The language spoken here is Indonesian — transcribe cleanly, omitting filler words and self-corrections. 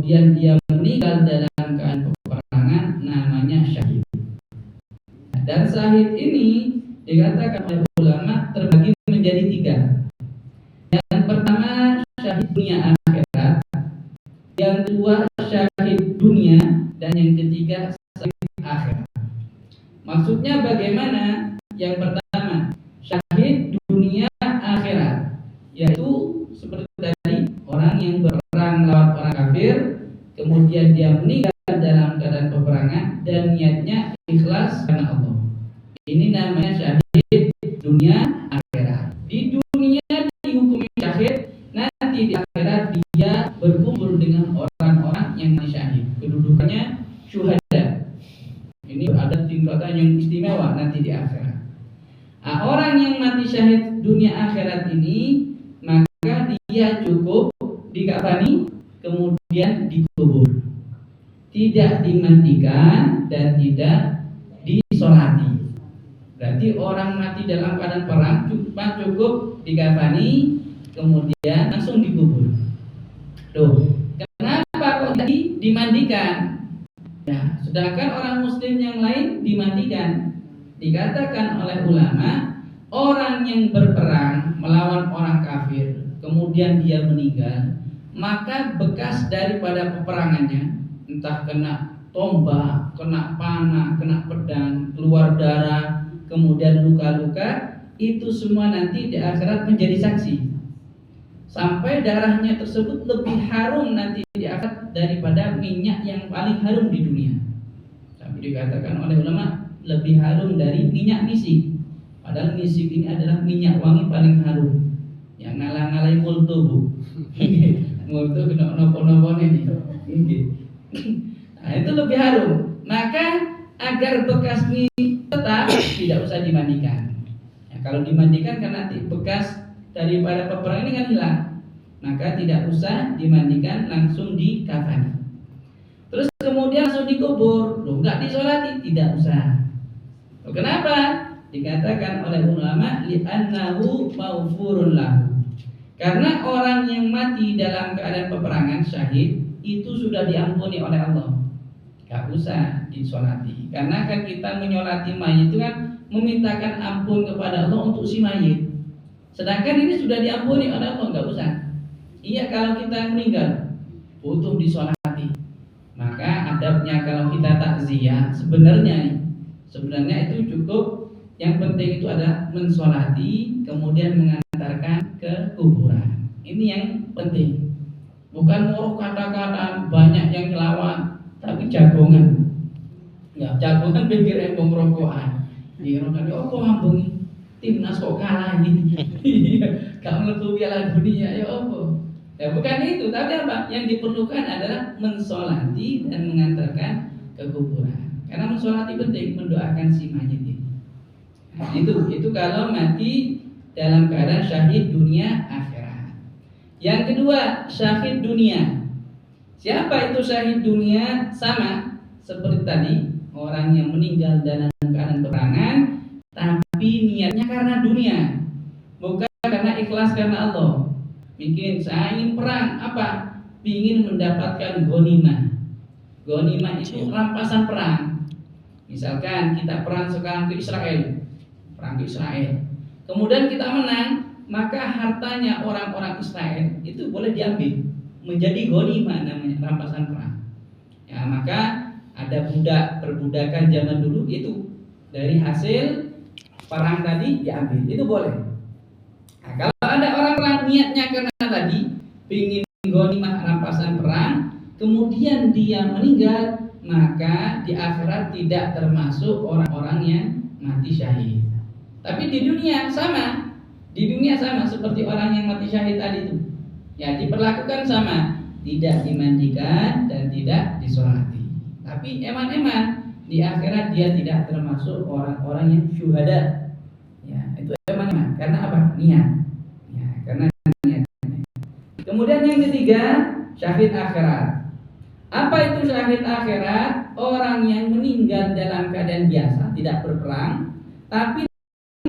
kemudian dia meninggal dalam keadaan peperangan, namanya syahid. Dan syahid ini dikatakan oleh ulama terbagi menjadi 3. Yang pertama syahid dunia akhirat, yang kedua syahid dunia, dan yang ketiga syahid akhirat. Maksudnya bagaimana? Yang pertama syahid dunia akhirat, yaitu seperti tadi orang yang berperang lawan orang kafir, kemudian dia meninggal dalam keadaan peperangan dan niatnya ikhlas karena Allah. Ini namanya syahid dunia akhirat. Di dunia dihukumi syahid, nanti di akhirat dia berkumpul dengan orang-orang yang mati syahid. Kedudukannya syuhada. Ini ada tingkatan yang istimewa nanti di akhirat. Nah, orang yang mati syahid dunia akhirat ini, maka dia cukup dikafani kemudian dikubur, tidak dimandikan dan tidak disolati. Berarti orang mati dalam keadaan perang cukup dikafani kemudian langsung dikubur. Loh, kenapa kok tadi dimandikan? Ya, sedangkan orang muslim yang lain dimandikan. Dikatakan oleh ulama, orang yang berperang melawan orang kafir kemudian dia meninggal, maka bekas daripada peperangannya, entah kena tombak, kena panah, kena pedang, keluar darah, kemudian luka-luka, itu semua nanti di akhirat menjadi saksi. Sampai darahnya tersebut lebih harum nanti di akhirat daripada minyak yang paling harum di dunia. Tapi dikatakan oleh ulama lebih harum dari minyak misik. Padahal misik ini adalah minyak wangi paling harum, yang ngalah-ngalahi multo bu. Multo kena nopo-nopo ini. Nah, itu lebih harum. Maka agar bekas ini tetap, tidak usah dimandikan. Ya, kalau dimandikan kan nanti bekas daripada peperangan ini kan hilang. Maka tidak usah dimandikan, langsung dikafani. Terus kemudian langsung dikubur. Loh, enggak disolati, tidak usah. Loh, kenapa? Dikatakan oleh ulama li'annahu maghfurun lahu. Karena orang yang mati dalam keadaan peperangan syahid itu sudah diampuni oleh Allah. Gak usah disolati. Karena kan kita menyolati mayit itu kan memintakan ampun kepada Allah untuk si mayit. Sedangkan ini sudah diampuni oleh Allah, gak usah. Iya, kalau kita meninggal butuh disolati. Maka adabnya kalau kita takziah sebenarnya itu cukup. Yang penting itu adalah mensolati kemudian mengantarkan ke kuburan. Ini yang penting. Bukan mau kata-kata banyak yang ngelawan tapi jagongan. Enggak, jagongan pikir embong rokokan. Dirokan yo kok ngambung timnas kok kalah ini. Gak mlebu Piala Dunia ya opo. Ya bukan itu, tapi apa? Yang diperlukan adalah mensolati dan mengantarkan ke kuburan. Karena mensolati penting, mendoakan si mayit ini. Nah, itu kalau mati dalam keadaan syahid dunia akhirat. Yang kedua, syahid dunia. Siapa itu syahid dunia? Sama seperti tadi, orang yang meninggal dalam keadaan peperangan, tapi niatnya karena dunia, bukan karena ikhlas karena Allah. Mungkin saya ingin perang, apa? Ingin mendapatkan ghanimah. Ghanimah itu rampasan perang. Misalkan kita perang sekarang ke Israel, perang ke Israel. Kemudian kita menang, maka hartanya orang-orang Israel itu boleh diambil menjadi ghanimah, namanya rampasan perang. Ya, maka ada perbudakan zaman dulu itu dari hasil perang tadi diambil, itu boleh. Nah, kalau ada orang-orang niatnya karena tadi ingin ghanimah rampasan perang, kemudian dia meninggal, maka di akhirat tidak termasuk orang-orang yang mati syahid. Tapi di dunia sama, seperti orang yang mati syahid tadi itu. Ya, diperlakukan sama, tidak dimandikan dan tidak disolati. Tapi eman-eman di akhirat dia tidak termasuk orang-orang yang syuhada. Ya, itu eman-eman. Karena apa? Niat. Ya, karena niat. Kemudian yang ketiga, syahid akhirat. Apa itu syahid akhirat? Orang yang meninggal dalam keadaan biasa, tidak berperang, tapi